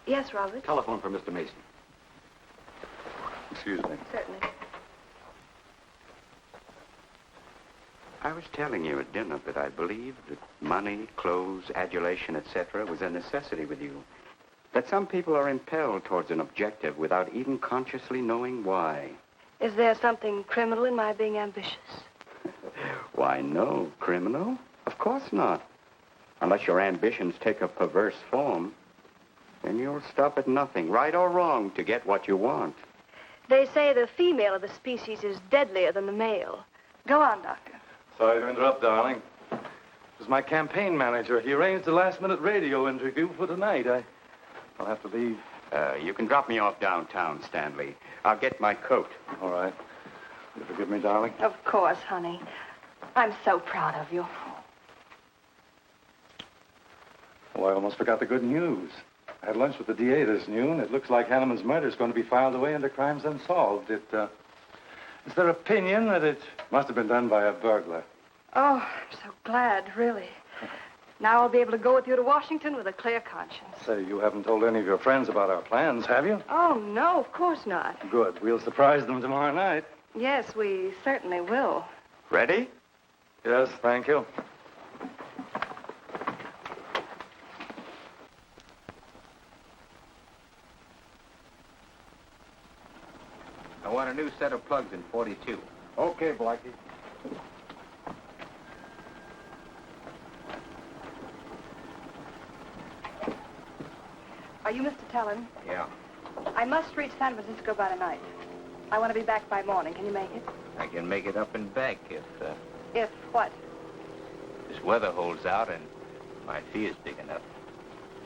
Yes, Robert? Telephone for Mr. Mason. Excuse me. Certainly. I was telling you at dinner that I believed that money, clothes, adulation, etc. was a necessity with you. That some people are impelled towards an objective without even consciously knowing why. Is there something criminal in my being ambitious? Why, no. Criminal? Of course not. Unless your ambitions take a perverse form, then you'll stop at nothing, right or wrong, to get what you want. They say the female of the species is deadlier than the male. Go on, Doctor. Sorry to interrupt, darling. It was my campaign manager. He arranged a last-minute radio interview for tonight. I'll have to leave. You can drop me off downtown, Stanley. I'll get my coat. All right. You forgive me, darling? Of course, honey. I'm so proud of you. Oh, I almost forgot the good news. I had lunch with the DA this noon. It looks like Hanneman's murder is going to be filed away under crimes unsolved. It's their opinion that it must have been done by a burglar. Oh, I'm so glad, really. Now I'll be able to go with you to Washington with a clear conscience. Say, you haven't told any of your friends about our plans, have you? Oh, no, of course not. Good. We'll surprise them tomorrow night. Yes, we certainly will. Ready? Yes, thank you. I want a new set of plugs in 42. Okay, Blackie. Are you Mr. Tellin? Yeah. I must reach San Francisco by tonight. I want to be back by morning. Can you make it? I can make it up and back if If what? this weather holds out and my fee is big enough.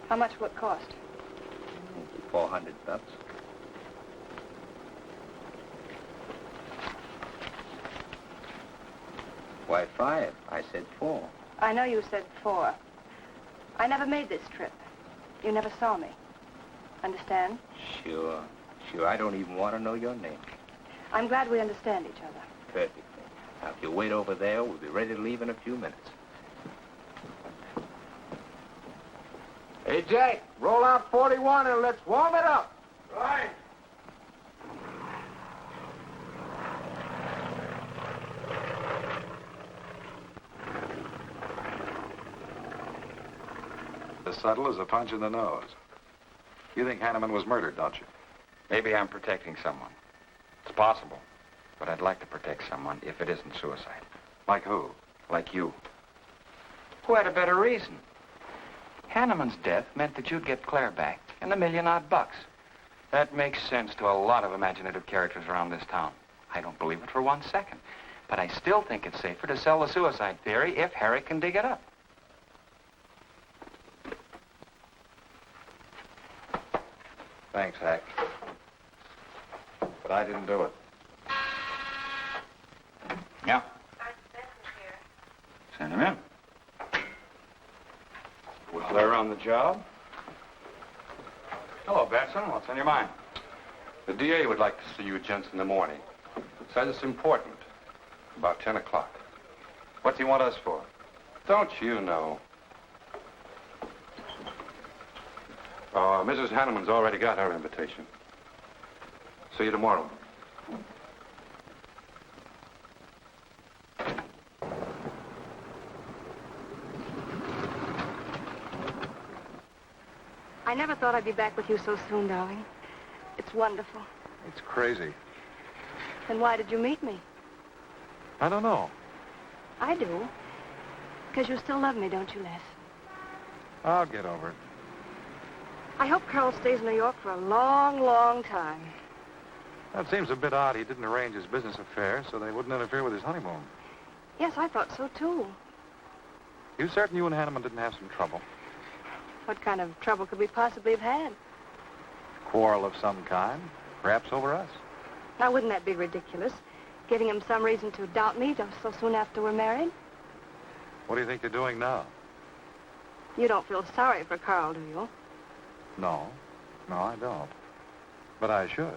How much will it cost? $400. Why, 5? I said 4. I know you said 4. I never made this trip. You never saw me. Understand? Sure. I don't even want to know your name. I'm glad we understand each other. Perfectly. Now, if you wait over there, we'll be ready to leave in a few minutes. Hey, Jack, roll out 41 and let's warm it up. Right. As subtle as a punch in the nose. You think Hanneman was murdered, don't you? Maybe I'm protecting someone. It's possible. But I'd like to protect someone if it isn't suicide. Like who? Like you. Who had a better reason? Hanneman's death meant that you'd get Claire back and $1 million odd. That makes sense to a lot of imaginative characters around this town. I don't believe it for 1 second. But I still think it's safer to sell the suicide theory if Harry can dig it up. Thanks, Hack. But I didn't do it. Yeah? Send him in. Was Claire on the job? Hello, Batson. What's on your mind? The DA would like to see you gents in the morning. Says it's important. About 10 o'clock. What's he want us for? Don't you know? Mrs. Hanneman's already got her invitation. See you tomorrow. I never thought I'd be back with you so soon, darling. It's wonderful. It's crazy. Then why did you meet me? I don't know. I do. Because you still love me, don't you, Les? I'll get over it. I hope Carl stays in New York for a long, long time. That seems a bit odd. He didn't arrange his business affairs so they wouldn't interfere with his honeymoon. Yes, I thought so, too. You certain you and Hanneman didn't have some trouble? What kind of trouble could we possibly have had? Quarrel of some kind? Perhaps over us? Now, wouldn't that be ridiculous? Giving him some reason to doubt me just so soon after we're married? What do you think you're doing now? You don't feel sorry for Carl, do you? No. No, I don't. But I should.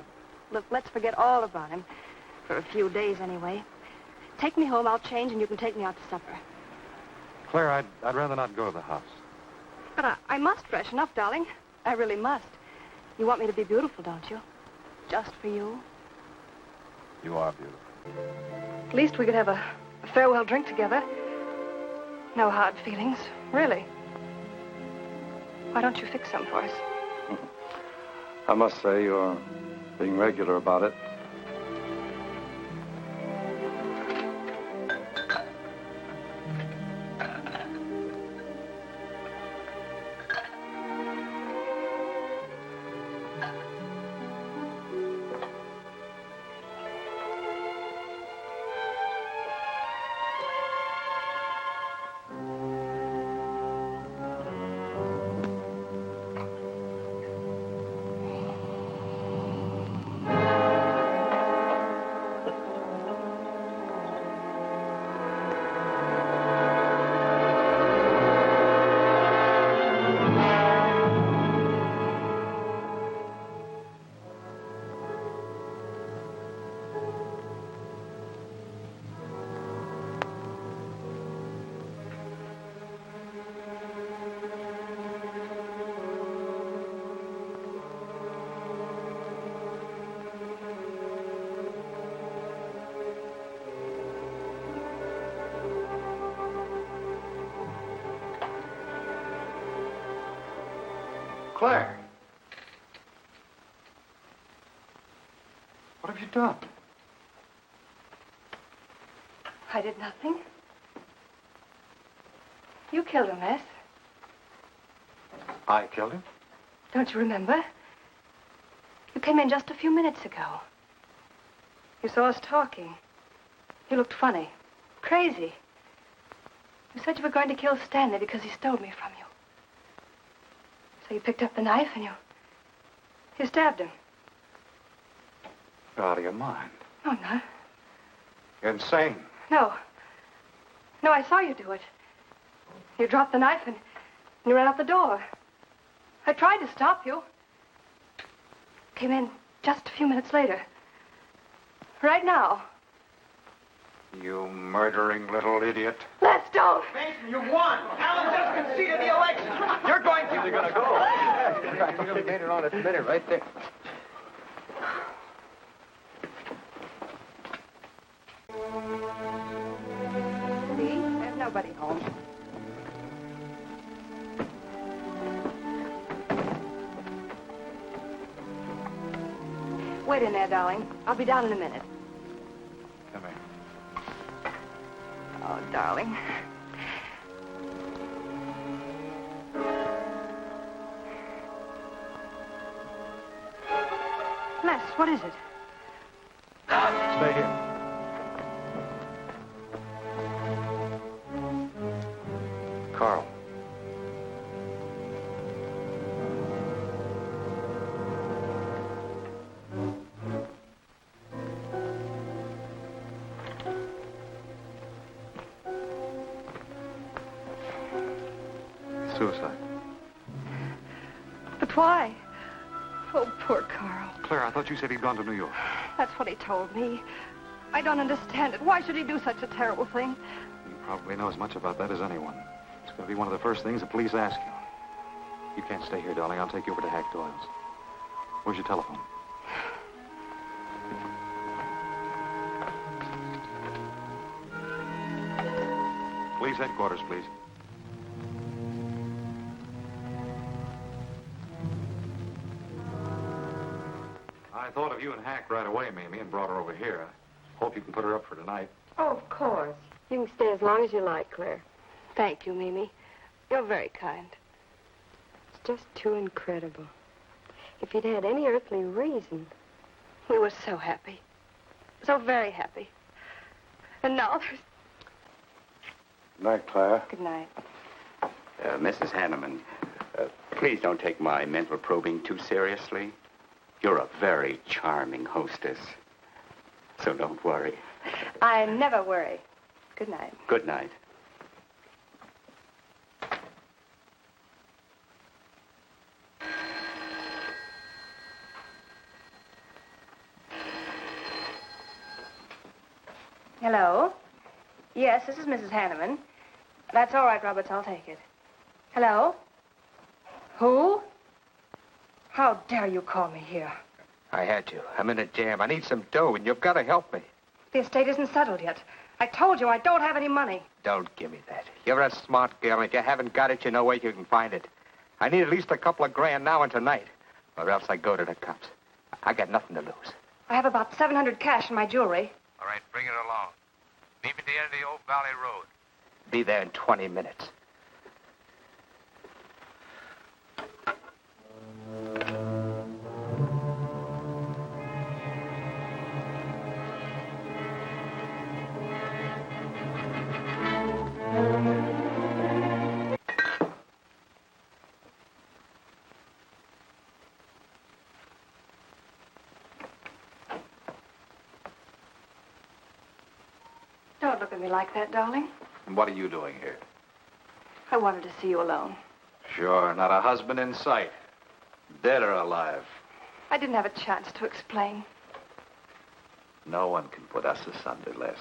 Look, let's forget all about him. For a few days, anyway. Take me home, I'll change, and you can take me out to supper. Claire, I'd rather not go to the house. But I must freshen up, darling. I really must. You want me to be beautiful, don't you? Just for you? You are beautiful. At least we could have a farewell drink together. No hard feelings, really. Why don't you fix some for us? I must say you're being regular about it. Claire. What have you done? I did nothing. You killed him, Les. I killed him? Don't you remember? You came in just a few minutes ago. You saw us talking. You looked funny. Crazy. You said you were going to kill Stanley because he stole me from you. So you picked up the knife and you stabbed him. You're out of your mind. No, I'm not. You're insane. No. No, I saw you do it. You dropped the knife and you ran out the door. I tried to stop you. Came in just a few minutes later. Right now. You murdering little idiot. Let's don't. Mason, you won. Alan just conceded the election. You're going to. You're going to go. You made it on its minute right there. See? There's nobody home. Wait in there, darling. I'll be down in a minute. Come here. Oh, darling. Les, what is it? Stay here. Carl. Suicide. But why? Oh, poor Carl. Claire, I thought you said he'd gone to New York. That's what he told me. I don't understand it. Why should he do such a terrible thing? You probably know as much about that as anyone. It's going to be one of the first things the police ask you. You can't stay here, darling. I'll take you over to Hack Doyle's. Where's your telephone? Police headquarters, please. I thought of you and Hack right away, Mamie, and brought her over here. I hope you can put her up for tonight. Oh, of course. You can stay as long as you like, Claire. Thank you, Mimi. You're very kind. It's just too incredible. If you'd had any earthly reason. We were so happy. So very happy. And now there's... Good night, Claire. Good night. Mrs. Hanneman, please don't take my mental probing too seriously. You're a very charming hostess. So don't worry. I never worry. Good night. Good night. Hello? Yes, this is Mrs. Hanneman. That's all right, Roberts. I'll take it. Hello? Who? How dare you call me here? I had to. I'm in a jam. I need some dough, and you've got to help me. The estate isn't settled yet. I told you I don't have any money. Don't give me that. You're a smart girl, and if you haven't got it, you know where you can find it. I need at least a couple of grand now and tonight, or else I go to the cops. I got nothing to lose. I have about $700 cash in my jewelry. All right, bring it along. Meet me at the end of the Old Valley Road. Be there in 20 minutes. Don't look at me like that, darling. And what are you doing here? I wanted to see you alone. Sure, not a husband in sight. Dead or alive. I didn't have a chance to explain. No one can put us asunder, Les.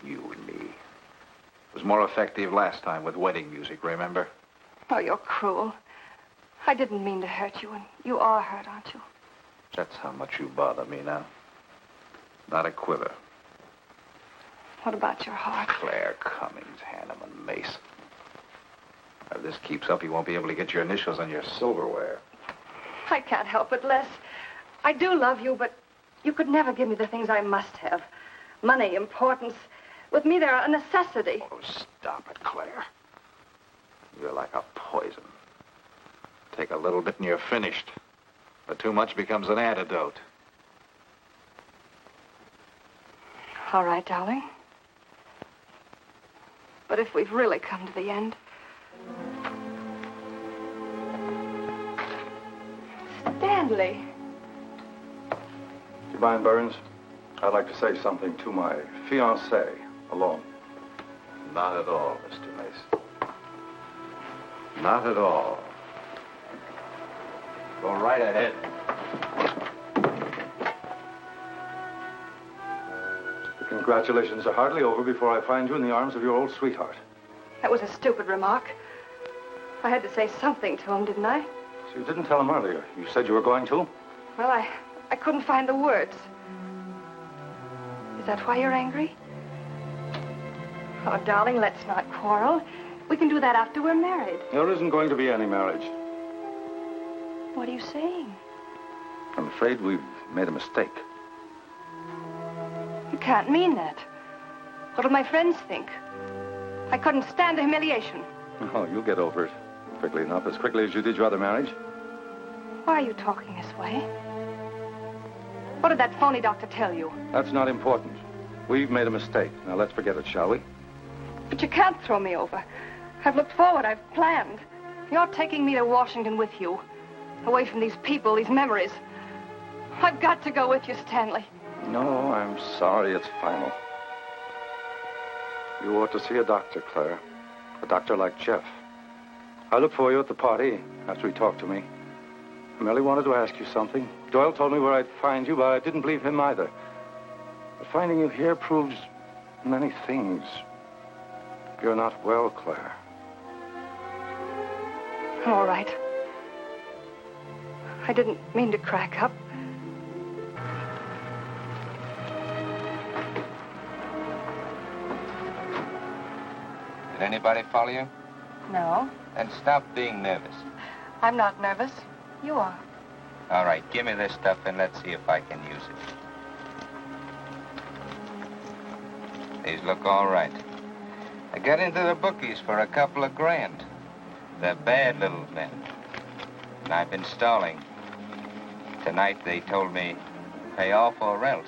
You and me. It was more effective last time with wedding music, remember? Oh, you're cruel. I didn't mean to hurt you, and you are hurt, aren't you? That's how much you bother me now. Not a quiver. What about your heart? Claire Cummings, Hangman Mason. If this keeps up, you won't be able to get your initials on your silverware. I can't help it, Les. I do love you, but you could never give me the things I must have. Money, importance. With me, they're a necessity. Oh, stop it, Claire. You're like a poison. Take a little bit and you're finished. But too much becomes an antidote. All right, darling. But if we've really come to the end... Stanley. Do you mind, Burns? I'd like to say something to my fiancée alone. Not at all, Mr. Mason. Not at all. Go right ahead. The congratulations are hardly over before I find you in the arms of your old sweetheart. That was a stupid remark. I had to say something to him, didn't I? So you didn't tell him earlier. You said you were going to? Well, I couldn't find the words. Is that why you're angry? Oh, darling, let's not quarrel. We can do that after we're married. There isn't going to be any marriage. What are you saying? I'm afraid we've made a mistake. You can't mean that. What'll my friends think? I couldn't stand the humiliation. Oh, you'll get over it quickly enough, as quickly as you did your other marriage. Why are you talking this way? What did that phony doctor tell you? That's not important. We've made a mistake. Now let's forget it, shall we? But you can't throw me over. I've looked forward. I've planned. You're taking me to Washington with you. Away from these people, these memories. I've got to go with you, Stanley. No, I'm sorry. It's final. You ought to see a doctor, Claire. A doctor like Jeff. I look for you at the party after he talked to me. I merely wanted to ask you something. Doyle told me where I'd find you, but I didn't believe him either. But finding you here proves many things. You're not well, Claire. All right. I didn't mean to crack up. Did anybody follow you? No, Then stop being nervous. I'm not nervous. You are. All right, give me this stuff and let's see if I can use it. These look all right. I got into the bookies for a couple of grand. They're bad little men. And I've been stalling. Tonight they told me, pay off or else.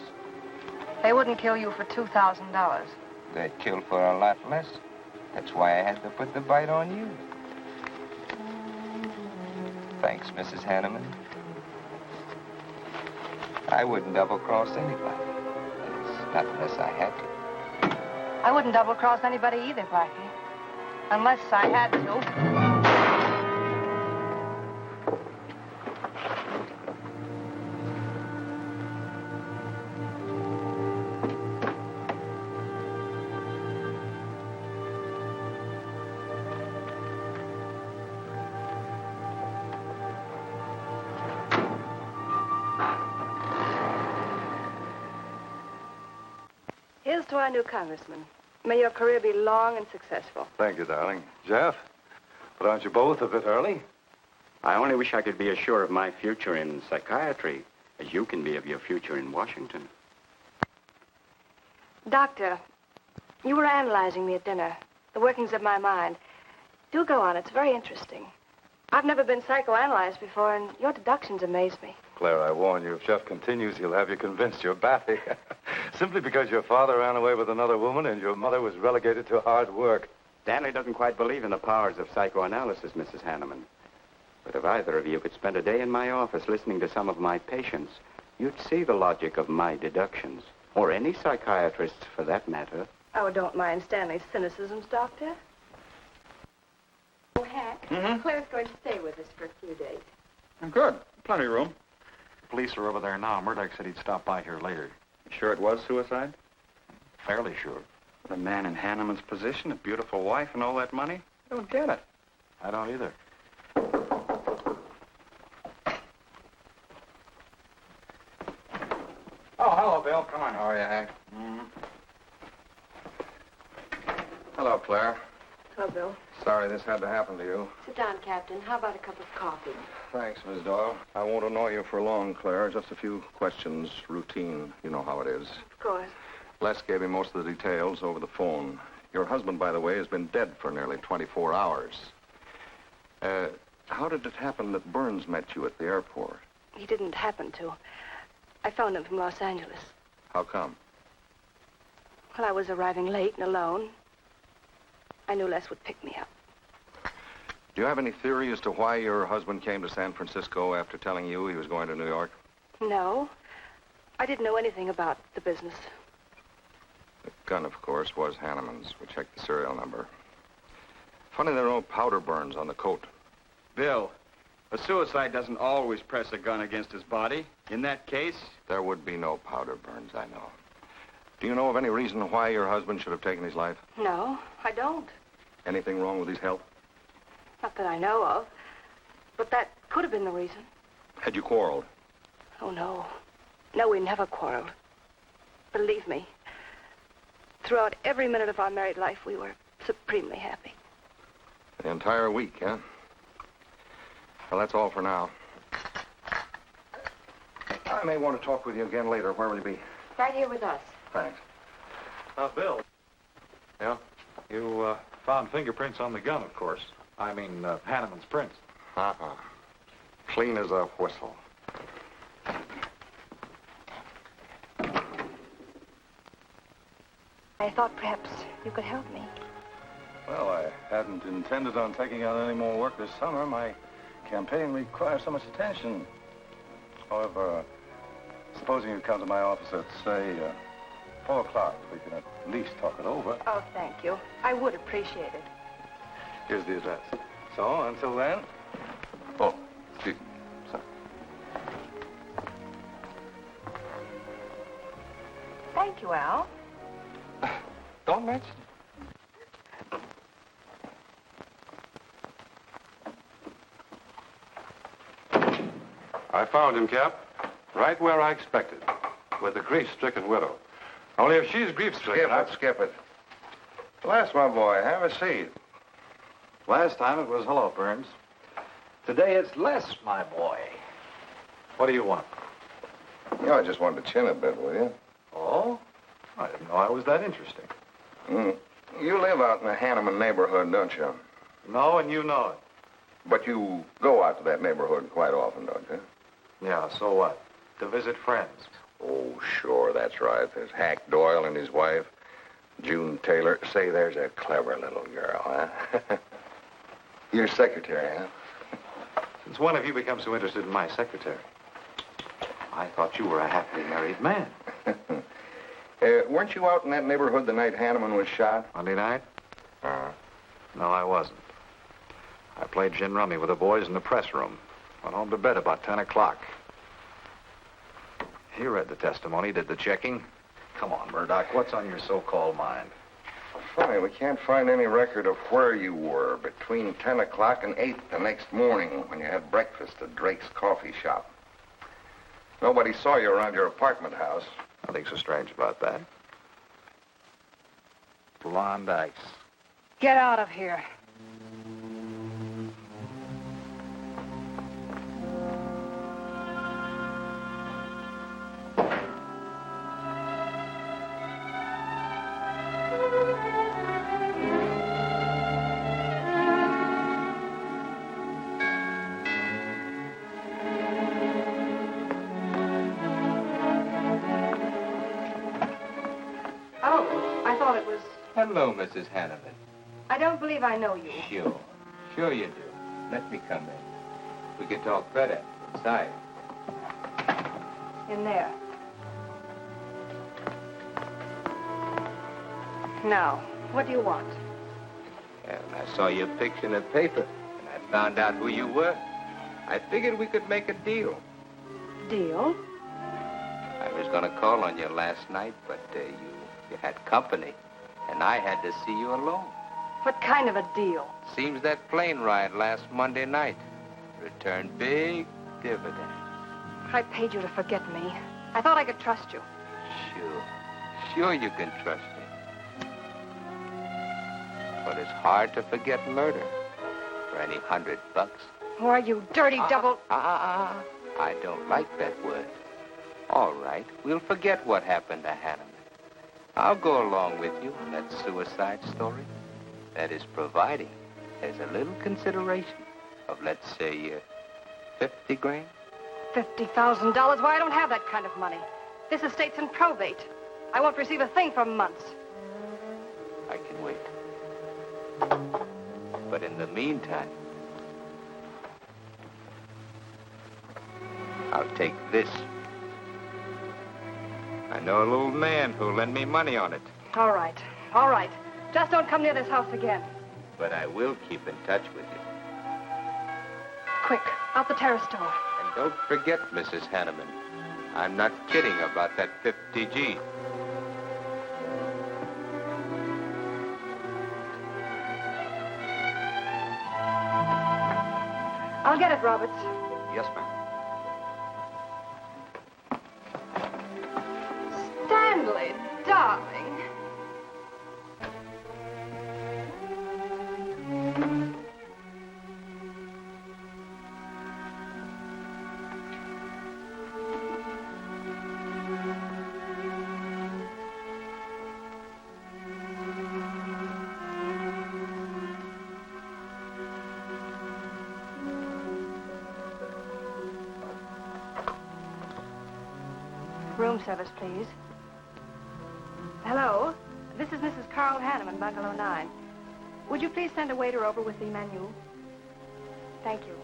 They wouldn't kill you for $2,000. They'd kill for a lot less. That's why I had to put the bite on you. Thanks, Mrs. Hanneman. I wouldn't double-cross anybody. Not unless I had to. I wouldn't double-cross anybody either, Blackie. Unless I had to. to our new congressman. May your career be long and successful. Thank you, darling. Jeff, but aren't you both a bit early? I only wish I could be as sure of my future in psychiatry as you can be of your future in Washington. Doctor, you were analyzing me at dinner, the workings of my mind. Do go on. It's very interesting. I've never been psychoanalyzed before, and your deductions amaze me. Claire, I warn you, if Jeff continues, he'll have you convinced you're batty. Simply because your father ran away with another woman and your mother was relegated to hard work. Stanley doesn't quite believe in the powers of psychoanalysis, Mrs. Hanneman. But if either of you could spend a day in my office listening to some of my patients, you'd see the logic of my deductions. Or any psychiatrist's, for that matter. Oh, don't mind Stanley's cynicisms, Doctor. Oh, Hack, Claire's going to stay with us for a few days. Good. Plenty of room. The police are over there now. Murdoch said he'd stop by here later. Sure it was suicide? Fairly sure. The man in Hanneman's position, a beautiful wife and all that money? I don't get it. I don't either. Oh, hello, Bill. Come on. How are you, Hank? Hello, Claire. Hello, Bill. Sorry this had to happen to you. Sit down, Captain. How about a cup of coffee? Thanks, Miss Doyle. I won't annoy you for long, Claire. Just a few questions, routine. You know how it is. Of course. Les gave me most of the details over the phone. Your husband, by the way, has been dead for nearly 24 hours. How did it happen that Burns met you at the airport? He didn't happen to. I phoned him from Los Angeles. How come? Well, I was arriving late and alone. I knew Les would pick me up. Do you have any theory as to why your husband came to San Francisco after telling you he was going to New York? No. I didn't know anything about the business. The gun, of course, was Hanneman's. We checked the serial number. Funny there are no powder burns on the coat. Bill, a suicide doesn't always press a gun against his body. In that case... There would be no powder burns, I know. Do you know of any reason why your husband should have taken his life? No, I don't. Anything wrong with his health? Not that I know of. But that could have been the reason. Had you quarreled? Oh, no. No, we never quarreled. Believe me, throughout every minute of our married life, we were supremely happy. The entire week, huh? Well, that's all for now. I may want to talk with you again later. Where will you be? Right here with us. Thanks. Bill. Yeah? You found fingerprints on the gun, of course. I mean, Hanneman's prints. Uh-huh. Clean as a whistle. I thought perhaps you could help me. Well, I hadn't intended on taking on any more work this summer. My campaign requires so much attention. However, supposing you come to my office at, say, 4 o'clock, we can at least talk it over. Oh, thank you. I would appreciate it. Here's the address. So, until then... Oh, excuse me. Sorry. Thank you, Al. Don't mention it. I found him, Cap. Right where I expected. With a grief-stricken widow. Only if she's grief-stricken... Skip it. Les, my boy, have a seat. Last time it was hello, Burns. Today it's Les, my boy. What do you want? You know, I just wanted to chin a bit with you. Oh? I didn't know I was that interesting. You live out in the Hanneman neighborhood, don't you? No, and you know it. But you go out to that neighborhood quite often, don't you? Yeah, so what? To visit friends. Oh, sure, that's right. There's Hack Doyle and his wife, June Taylor. Say, there's a clever little girl, huh? Your secretary, huh? Since when have you become so interested in my secretary? I thought you were a happily married man. Weren't you out in that neighborhood the night Hanneman was shot? Monday night? No, I wasn't. I played gin rummy with the boys in the press room. Went home to bed about 10 o'clock. He read the testimony, did the checking. Come on, Murdoch, what's on your so-called mind? Funny, we can't find any record of where you were between 10 o'clock and 8 the next morning when you had breakfast at Drake's coffee shop. Nobody saw you around your apartment house. Nothing so strange about that. blonde ice. Get out of here. Oh, I thought it was... Hello, Mrs. Hanneman. I don't believe I know you. Sure. Sure you do. Let me come in. We can talk better inside. In there. Now, what do you want? And I saw your picture in the paper, and I found out who you were. I figured we could make a deal. Deal? I was going to call on you last night, but you had company, and I had to see you alone. What kind of a deal? Seems that plane ride last Monday night returned big dividends. I paid you to forget me. I thought I could trust you. Sure. Sure you can trust me. But it's hard to forget murder for any $100. Why, you dirty double... I don't like that word. All right, we'll forget what happened to Hanneman. I'll go along with you on that suicide story. That is providing there's a little consideration of, let's say, 50 grand. $50,000? Why, I don't have that kind of money. This estate's in probate. I won't receive a thing for months. I can wait. But in the meantime, I'll take this. I know a little man who'll lend me money on it. All right. All right. Just don't come near this house again. But I will keep in touch with you. Quick, out the terrace door. And don't forget, Mrs. Hanneman, I'm not kidding about that 50 G. I'll get it, Roberts. Yes, ma'am. Stanley, darling. Room service, please. Hello, this is Mrs. Carl Hanneman, Bungalow 9. Would you please send a waiter over with the menu? Thank you.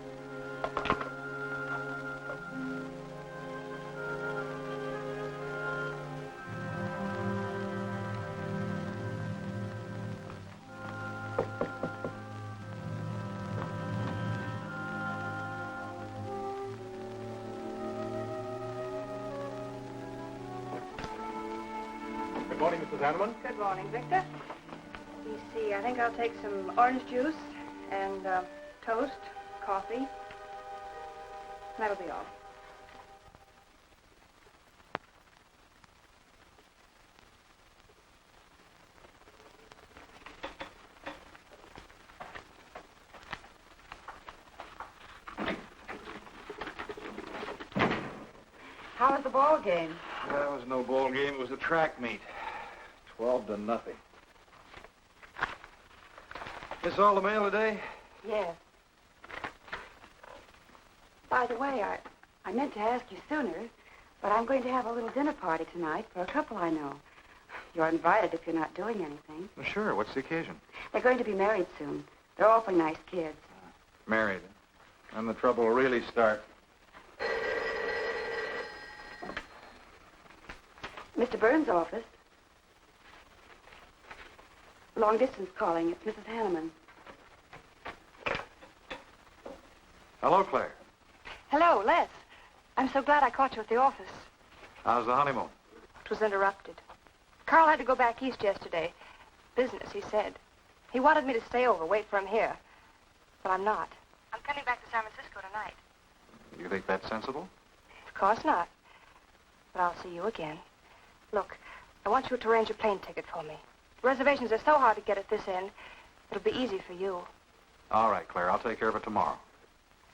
Good morning, Mrs. Hanneman. Good morning, Victor. Let me see, I think I'll take some orange juice and toast, coffee. That'll be all. How was the ball game? That was no ball game. It was a track meet. 12-0. This all the mail today? Yes. By the way, I meant to ask you sooner, but I'm going to have a little dinner party tonight for a couple I know. You're invited if you're not doing anything. Well, sure. What's the occasion? They're going to be married soon. They're awfully nice kids. Married. And the trouble will really start. Mr. Burns' office. Long distance calling. It's Mrs. Hanneman. Hello, Claire. Hello, Les. I'm so glad I caught you at the office. How's the honeymoon? It was interrupted. Carl had to go back east yesterday. Business, he said. He wanted me to stay over, wait for him here. But I'm not. I'm coming back to San Francisco tonight. You think that's sensible? Of course not. But I'll see you again. Look, I want you to arrange a plane ticket for me. Reservations are so hard to get at this end. It'll be easy for you. All right, Claire. I'll take care of it tomorrow.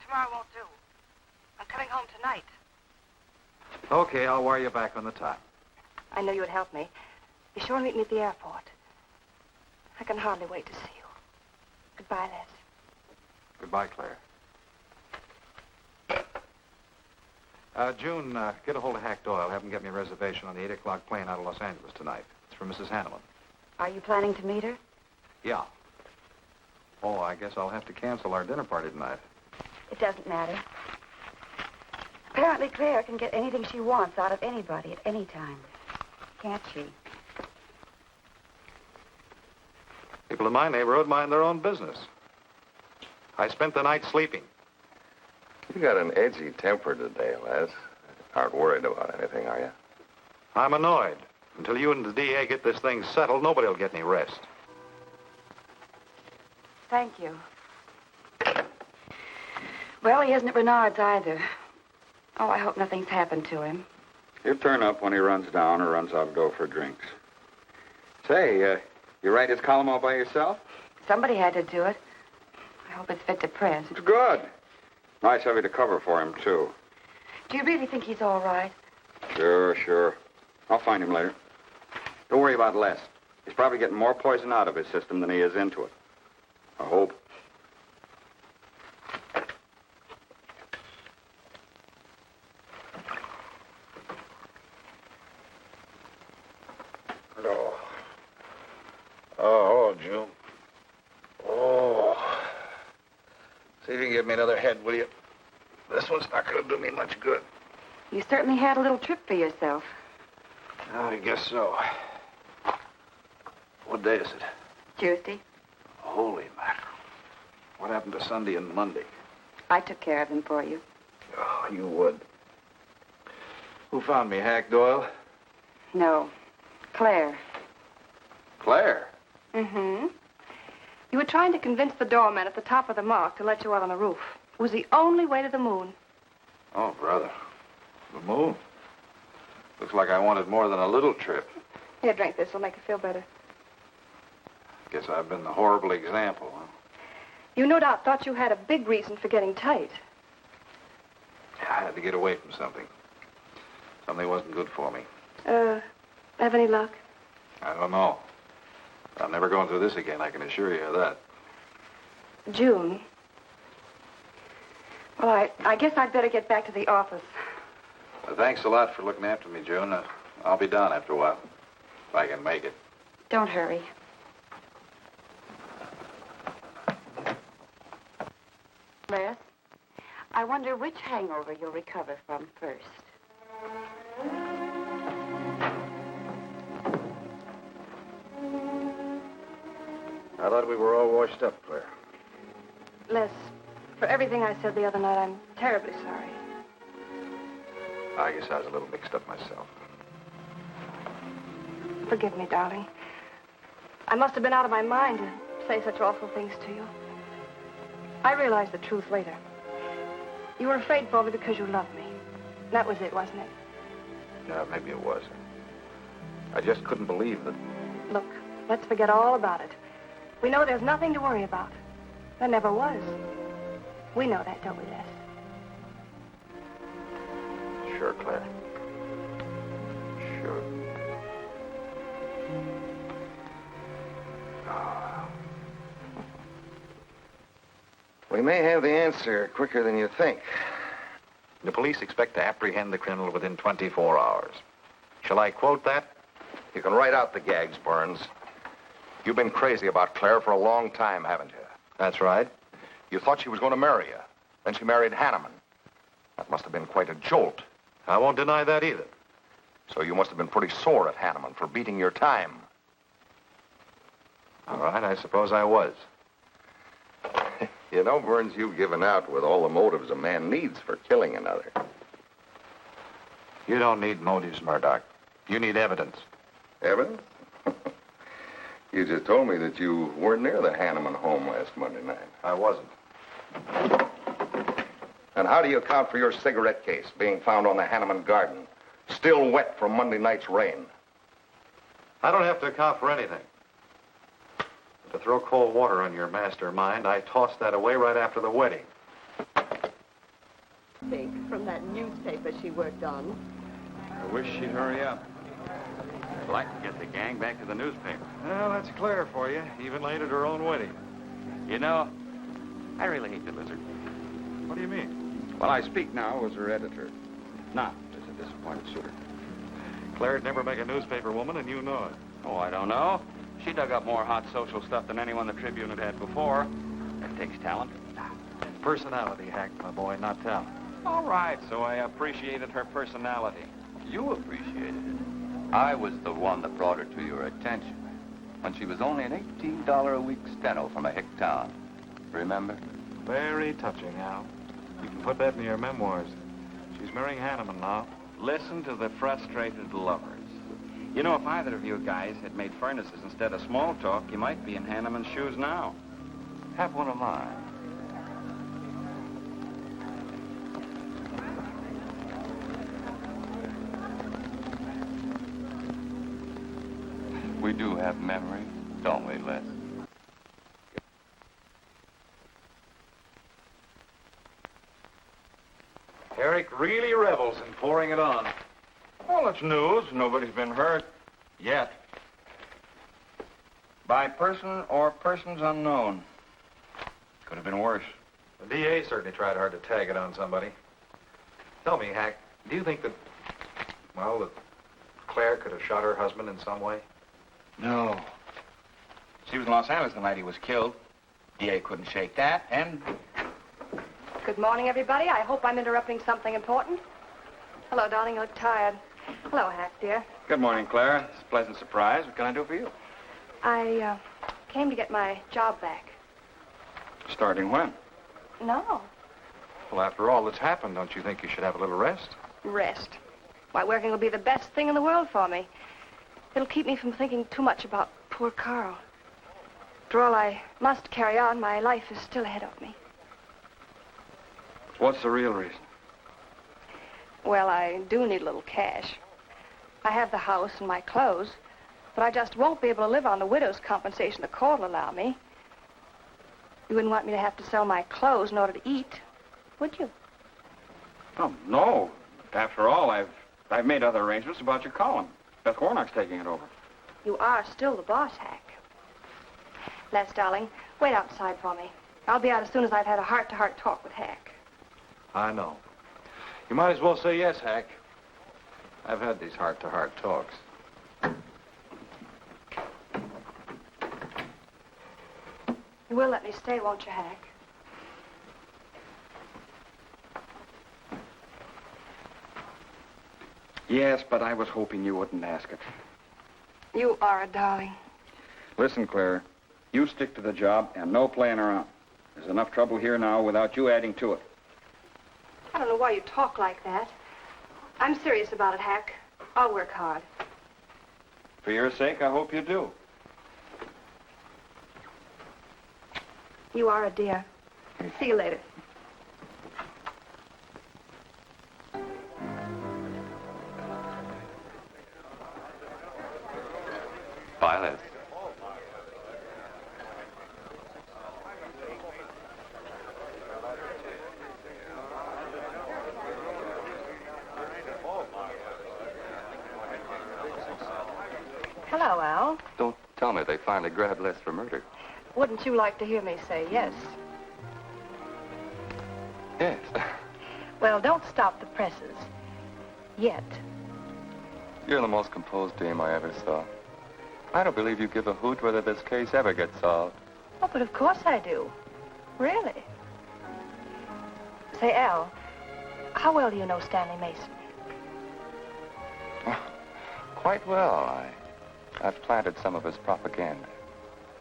Tomorrow won't do. I'm coming home tonight. Okay, I'll wire you back on the time. I know you would help me. Be sure and meet me at the airport. I can hardly wait to see you. Goodbye, Les. Goodbye, Claire. June, get a hold of Hack Doyle. Have him get me a reservation on the 8 o'clock plane out of Los Angeles tonight. It's for Mrs. Hanneman. Are you planning to meet her? Yeah. Oh, I guess I'll have to cancel our dinner party tonight. It doesn't matter. Apparently Claire can get anything she wants out of anybody at any time. Can't she? People in my neighborhood mind their own business. I spent the night sleeping. You got an edgy temper today, Les. Aren't worried about anything, are you? I'm annoyed. Until you and the DA get this thing settled, nobody will get any rest. Thank you. Well, he isn't at Bernard's either. Oh, I hope nothing's happened to him. He'll turn up when he runs down or runs out to go for drinks. Say, you write his column all by yourself? Somebody had to do it. I hope it's fit to print. It's good. Nice of you to cover for him, too. Do you really think he's all right? Sure. I'll find him later. Don't worry about Les. He's probably getting more poison out of his system than he is into it. I hope. Oh, June. Oh. See if you can give me another head, will you? This one's not going to do me much good. You certainly had a little trip for yourself. I guess so. What day is it? Tuesday. Holy mackerel. What happened to Sunday and Monday? I took care of them for you. Oh, you would. Who found me, Hack Doyle? No. Claire. Claire? Mm-hmm. You were trying to convince the doorman at the top of the mark to let you out on the roof. It was the only way to the moon. Oh, brother. The moon? Looks like I wanted more than a little trip. Here, drink this. It'll make you feel better. Guess I've been the horrible example, huh? You no doubt thought you had a big reason for getting tight. I had to get away from something. Something wasn't good for me. Have any luck? I don't know. I'm never going through this again, I can assure you of that. June. Well, I guess I'd better get back to the office. Well, thanks a lot for looking after me, June. I'll be down after a while, if I can make it. Don't hurry. Les, I wonder which hangover you'll recover from first. I thought we were all washed up, Claire. Les, for everything I said the other night, I'm terribly sorry. I guess I was a little mixed up myself. Forgive me, darling. I must have been out of my mind to say such awful things to you. I realized the truth later. You were afraid for me because you loved me. That was it, wasn't it? Yeah, maybe it was. I just couldn't believe that. Look, let's forget all about it. We know there's nothing to worry about. There never was. We know that, don't we, Les? Sure, Claire. Sure. We may have the answer quicker than you think. The police expect to apprehend the criminal within 24 hours. Shall I quote that? You can write out the gags, Burns. You've been crazy about Claire for a long time, haven't you? That's right. You thought she was going to marry you. Then she married Hanneman. That must have been quite a jolt. I won't deny that either. So you must have been pretty sore at Hanneman for beating your time. All right, I suppose I was. You know, Burns, you've given out with all the motives a man needs for killing another. You don't need motives, Murdoch. You need evidence. Evidence? You just told me that you weren't near the Hanneman home last Monday night. I wasn't. And how do you account for your cigarette case being found on the Hanneman garden, still wet from Monday night's rain? I don't have to account for anything. To throw cold water on your mastermind, I tossed that away right after the wedding. From that newspaper she worked on. I wish she'd hurry up. I'd like to get the gang back to the newspaper. Well, that's Claire for you. Even late at her own wedding. You know, I really hate the lizard. What do you mean? Well, I speak now as her editor, not as a disappointed suitor. Claire'd never make a newspaper woman, and you know it. Oh, I don't know. She dug up more hot social stuff than anyone the Tribune had had before. That takes talent. Personality, Hack, my boy, not talent. All right, so I appreciated her personality. You appreciated it. I was the one that brought her to your attention when she was only an $18 a week steno from a hick town. Remember? Very touching, Al. You can put that in your memoirs. She's marrying Hanneman now. Listen to the frustrated lovers. You know, if either of you guys had made furnaces instead of small talk, you might be in Hanneman's shoes now. Have one of mine. We do have memory, don't we, Les? Eric really revels in pouring it on. Well, it's news. Nobody's been hurt. Yet. By person or persons unknown. Could have been worse. The DA certainly tried hard to tag it on somebody. Tell me, Hack, do you think that Claire could have shot her husband in some way? No. She was in Los Angeles the night he was killed. DA couldn't shake that, and... Good morning, everybody. I hope I'm interrupting something important. Hello, darling. You look tired. Hello, Hack, dear. Good morning, Claire. It's a pleasant surprise. What can I do for you? I came to get my job back. Starting when? No. Well, after all that's happened, don't you think you should have a little rest? Rest. Why, working will be the best thing in the world for me. It'll keep me from thinking too much about poor Carl. After all, I must carry on. My life is still ahead of me. What's the real reason? Well, I do need a little cash. I have the house and my clothes, but I just won't be able to live on the widow's compensation the court will allow me. You wouldn't want me to have to sell my clothes in order to eat, would you? Oh, no. After all, I've made other arrangements about your column. Beth Warnock's taking it over. You are still the boss, Hack. Les, darling, wait outside for me. I'll be out as soon as I've had a heart-to-heart talk with Hack. I know. You might as well say yes, Hack. I've had these heart-to-heart talks. You will let me stay, won't you, Hack? Yes, but I was hoping you wouldn't ask it. You are a darling. Listen, Claire, you stick to the job and no playing around. There's enough trouble here now without you adding to it. I don't know why you talk like that. I'm serious about it, Hack. I'll work hard. For your sake, I hope you do. You are a dear. See you later. Bye, Les. Hello, Al. Don't tell me they finally grabbed Les for murder. Wouldn't you like to hear me say yes? Yes. Well, don't stop the presses. Yet. You're the most composed dame I ever saw. I don't believe you give a hoot whether this case ever gets solved. Oh, but of course I do. Really. Say, Al, how well do you know Stanley Mason? Quite well. I've planted some of his propaganda.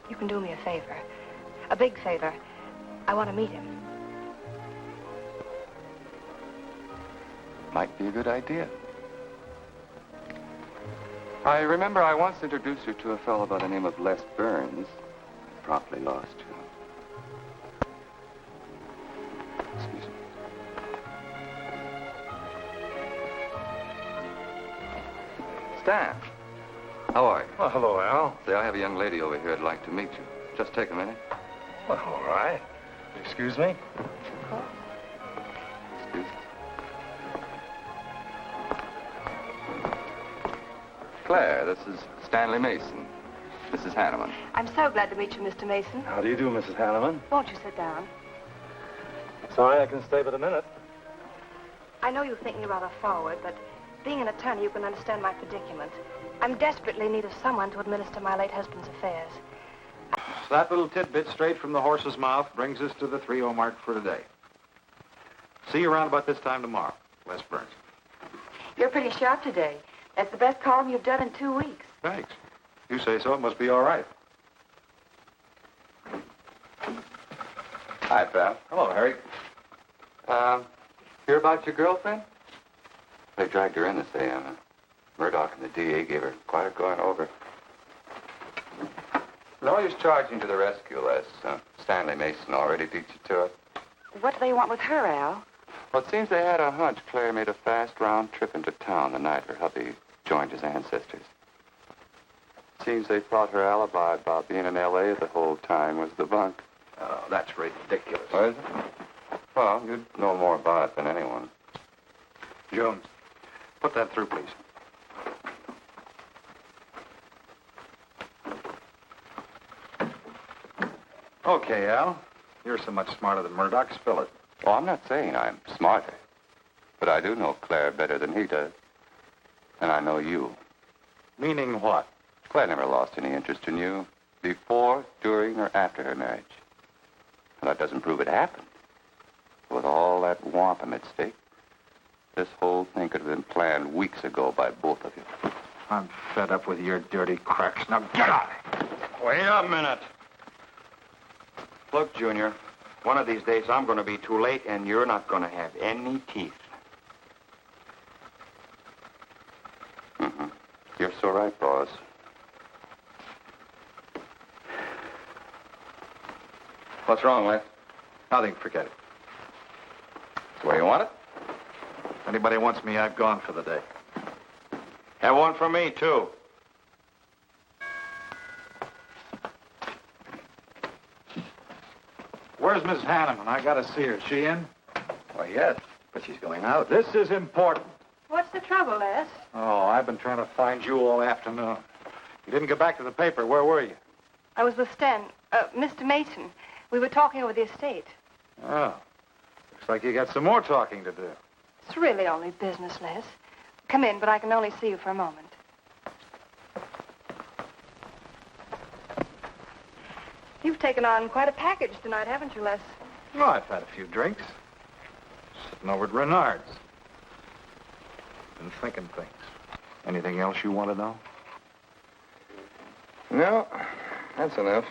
You can do me a favor. A big favor. I want to meet him. Might be a good idea. I remember I once introduced you to a fellow by the name of Les Burns. I promptly lost you. Excuse me. Stan, how are you? Well, hello, Al. Say, I have a young lady over here I'd like to meet you. Just take a minute. Well, all right. Excuse me? Excuse. Claire, this is Stanley Mason. This is Hanneman. I'm so glad to meet you, Mr. Mason. How do you do, Mrs. Hanneman? Won't you sit down? Sorry I can stay but a minute. I know you think me rather forward, but being an attorney, you can understand my predicament. I'm desperately in need of someone to administer my late husband's affairs. So that little tidbit straight from the horse's mouth brings us to the 3-0 mark for today. See you around about this time tomorrow. Les Burns. You're pretty sharp today. That's the best column you've done in 2 weeks. Thanks. You say so, it must be all right. Hi, pal. Hello, Harry. Hear about your girlfriend? They dragged her in this day, Anna. Murdoch and the DA gave her quite a going over. Lawyers charging to the rescue, Les. Stanley Mason already beat you to it. What do they want with her, Al? Well, it seems they had a hunch Claire made a fast round trip into town the night her hubby joined his ancestors. Seems they thought her alibi about being in L.A. the whole time was the bunk. Oh, that's ridiculous. What is it? Well, you'd know more about it than anyone. Jones, put that through, please. Okay, Al. You're so much smarter than Murdoch. Spill it. Oh, I'm not saying I'm smarter. But I do know Claire better than he does. And I know you. Meaning what? Claire never lost any interest in you before, during, or after her marriage. And that doesn't prove it happened. With all that wampum at stake, this whole thing could have been planned weeks ago by both of you. I'm fed up with your dirty cracks. Now get out. Wait a minute. Look, Junior, one of these days I'm going to be too late and you're not going to have any teeth. Mm-hmm. You're so right, boss. What's wrong, Les? Nothing, forget it. The way you want it? If anybody wants me, I've gone for the day. Have one for me, too. Where's Miss Hanneman? I gotta see her. Is she in? Why, yes, but she's going out. This is important. What's the trouble, Les? Oh, I've been trying to find you all afternoon. You didn't get back to the paper. Where were you? I was with Mr. Mason. We were talking over the estate. Oh. Looks like you got some more talking to do. It's really only business, Les. Come in, but I can only see you for a moment. You've taken on quite a package tonight, haven't you, Les? Well, I've had a few drinks. Sitting over at Renard's. Been thinking things. Anything else you want to know? No, that's enough.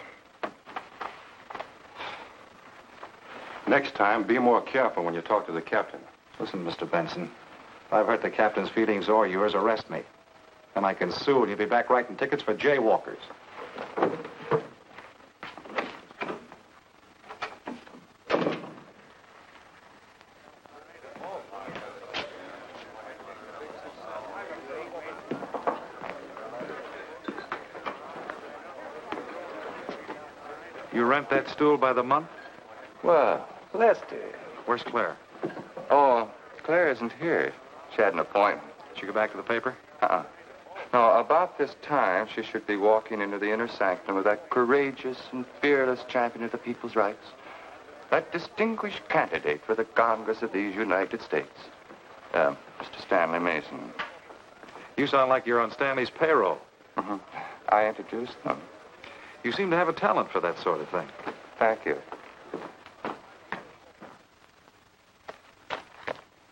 Next time, be more careful when you talk to the captain. Listen, Mr. Benson. If I've hurt the captain's feelings or yours, arrest me. Then I can sue and you'll be back writing tickets for jaywalkers. You rent that stool by the month? Well, Lester. Where's Claire? Oh, Claire isn't here. She had an appointment. Did she go back to the paper? Uh-uh. No, about this time, she should be walking into the inner sanctum of that courageous and fearless champion of the people's rights. That distinguished candidate for the Congress of these United States. Mr. Stanley Mason. You sound like you're on Stanley's payroll. Mm-hmm. I introduced them. You seem to have a talent for that sort of thing. Thank you.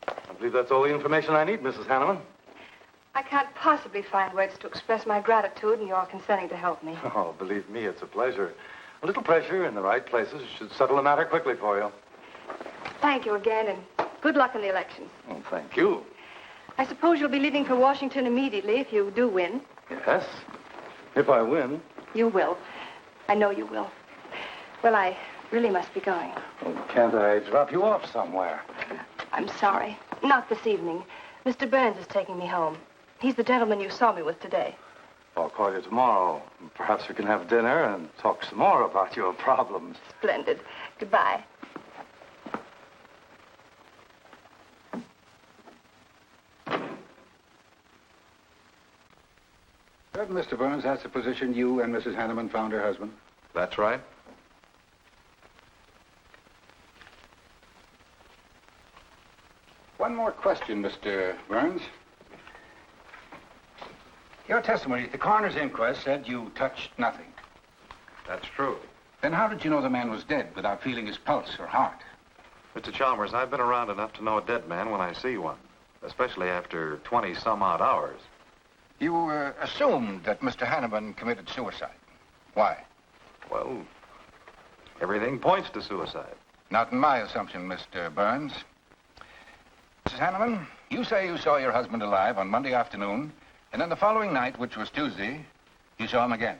I believe that's all the information I need, Mrs. Hanneman. I can't possibly find words to express my gratitude in your consenting to help me. Oh, believe me, it's a pleasure. A little pressure in the right places should settle the matter quickly for you. Thank you again, and good luck in the election. Oh, thank you. I suppose you'll be leaving for Washington immediately if you do win. Yes, if I win. You will. I know you will. Well, I really must be going. Oh, can't I drop you off somewhere? I'm sorry. Not this evening. Mr. Burns is taking me home. He's the gentleman you saw me with today. I'll call you tomorrow. Perhaps we can have dinner and talk some more about your problems. Splendid. Goodbye. Mr. Burns, that's the position you and Mrs. Hanneman found her husband? That's right. One more question, Mr. Burns. Your testimony at the coroner's inquest said you touched nothing. That's true. Then how did you know the man was dead without feeling his pulse or heart? Mr. Chalmers, I've been around enough to know a dead man when I see one, especially after 20-some-odd hours. You assumed that Mr. Hanneman committed suicide. Why? Well, everything points to suicide. Not in my assumption, Mr. Burns. Mrs. Hanneman, you say you saw your husband alive on Monday afternoon, and then the following night, which was Tuesday, you saw him again.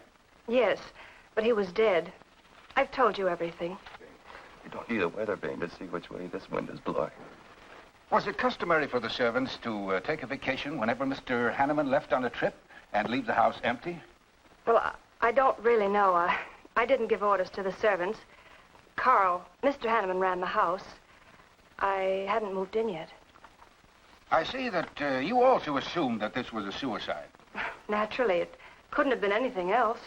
Yes, but he was dead. I've told you everything. You don't need a weather vane to see which way this wind is blowing. Was it customary for the servants to take a vacation whenever Mr. Hanneman left on a trip and leave the house empty? Well, I don't really know. I didn't give orders to the servants. Carl, Mr. Hanneman ran the house. I hadn't moved in yet. I see that you also assumed that this was a suicide. Naturally, it couldn't have been anything else.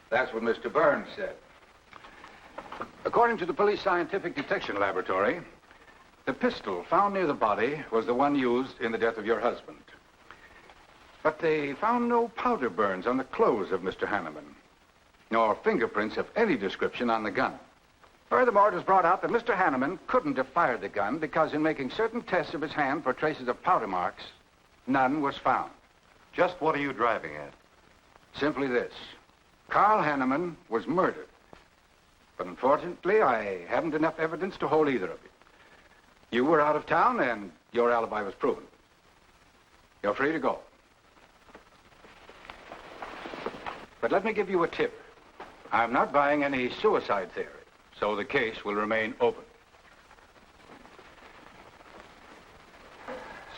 That's what Mr. Burns said. According to the Police Scientific Detection Laboratory, the pistol found near the body was the one used in the death of your husband. But they found no powder burns on the clothes of Mr. Hanneman, nor fingerprints of any description on the gun. Furthermore, it was brought out that Mr. Hanneman couldn't have fired the gun because in making certain tests of his hand for traces of powder marks, none was found. Just what are you driving at? Simply this. Carl Hanneman was murdered. But unfortunately, I haven't enough evidence to hold either of you. You were out of town, and your alibi was proven. You're free to go. But let me give you a tip. I'm not buying any suicide theory, so the case will remain open.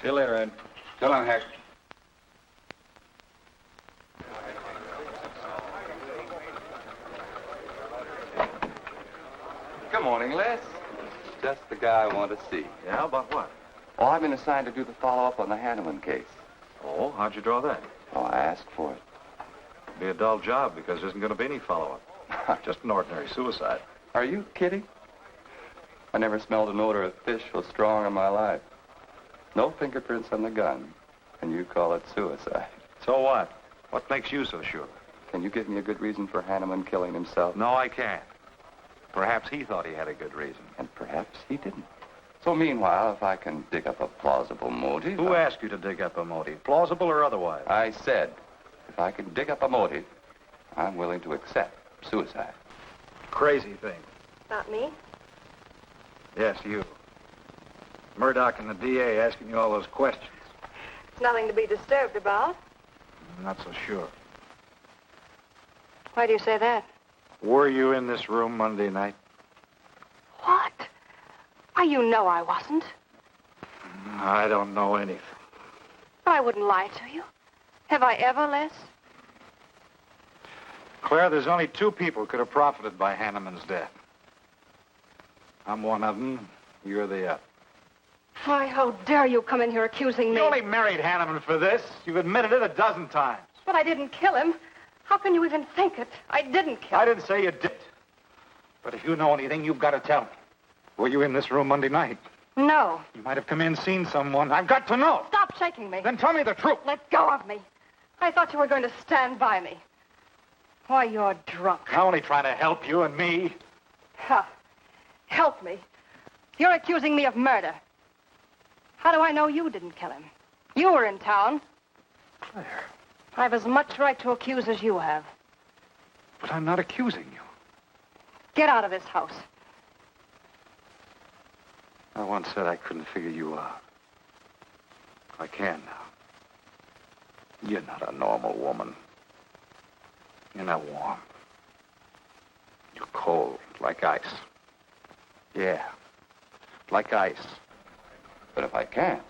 See you later, Ed. So long, Hack. Good morning, Les. Just the guy I want to see. Yeah, about what? Oh, I've been assigned to do the follow-up on the Hanneman case. Oh, how'd you draw that? Oh, I asked for it. It'll be a dull job because there isn't going to be any follow-up. Just an ordinary suicide. Are you kidding? I never smelled an odor of fish so strong in my life. No fingerprints on the gun, and you call it suicide. So what? What makes you so sure? Can you give me a good reason for Hanneman killing himself? No, I can't. Perhaps he thought he had a good reason. And perhaps he didn't. So meanwhile, if I can dig up a plausible motive... Who asked you to dig up a motive, plausible or otherwise? I said, if I can dig up a motive, I'm willing to accept suicide. Crazy thing. Not me? Yes, you. Murdoch and the DA asking you all those questions. It's nothing to be disturbed about. I'm not so sure. Why do you say that? Were you in this room Monday night? What? Why, you know I wasn't. I don't know anything. But I wouldn't lie to you. Have I ever, Les? Claire, there's only two people could have profited by Hanneman's death. I'm one of them. You're the other. Why, how dare you come in here accusing me? You only married Hanneman for this. You've admitted it a dozen times. But I didn't kill him. How can you even think it? I didn't kill him. I didn't say you did. But if you know anything, you've got to tell me. Were you in this room Monday night? No. You might have come in, seen someone. I've got to know. Stop shaking me. Then tell me the truth. Let go of me. I thought you were going to stand by me. Why, you're drunk. I'm only trying to help you and me. Huh. Help me. You're accusing me of murder. How do I know you didn't kill him? You were in town. Claire. I've as much right to accuse as you have. But I'm not accusing you. Get out of this house. I once said I couldn't figure you out. I can now. You're not a normal woman. You're not warm. You're cold, like ice. Yeah, like ice. But if I can't,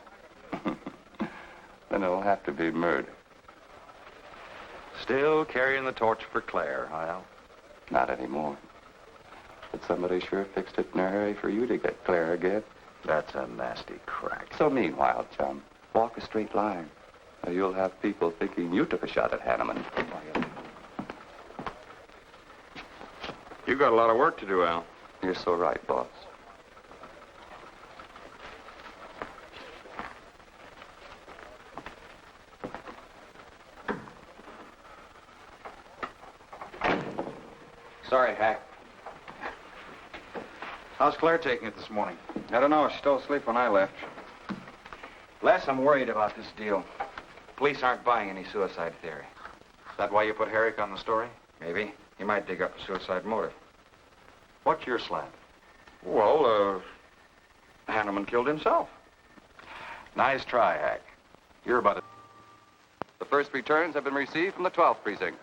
then it'll have to be murder. Still carrying the torch for Claire, huh, Al? Not anymore. But somebody sure fixed it in a hurry for you to get Claire again. That's a nasty crack. So meanwhile, chum, walk a straight line. Or you'll have people thinking you took a shot at Hanneman. You got a lot of work to do, Al. You're so right, boss. Sorry, Hack. How's Claire taking it this morning? I don't know. She's still asleep when I left. Les, I'm worried about this deal. Police aren't buying any suicide theory. Is that why you put Herrick on the story? Maybe. He might dig up a suicide motive. What's your slant? Well, Hanneman killed himself. Nice try, Hack. You're about it. The first returns have been received from the 12th precinct.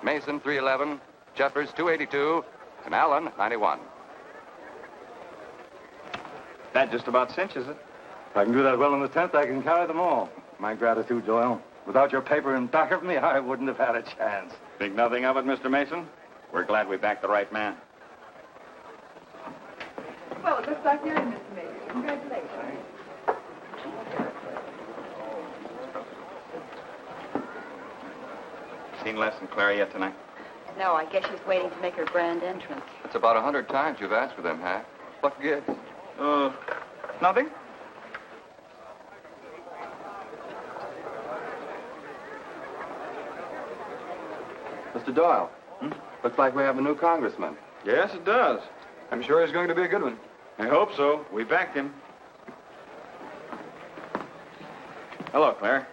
Mason, 311, Jeffers, 282, and Allen, 91. That just about cinches it. If I can do that well in the 10th, I can carry them all. My gratitude, Doyle. Without your paper in back of me, I wouldn't have had a chance. Think nothing of it, Mr. Mason. We're glad we backed the right man. Well, it looks like you're in, Mr. Mason. Congratulations. Seen Les and Claire yet tonight? No, I guess she's waiting to make her grand entrance. It's about 100 times you've asked for them, Hack. What gives? Nothing? Mr. Doyle, looks like we have a new congressman. Yes, it does. I'm sure he's going to be a good one. I hope so. We backed him. Hello, Claire.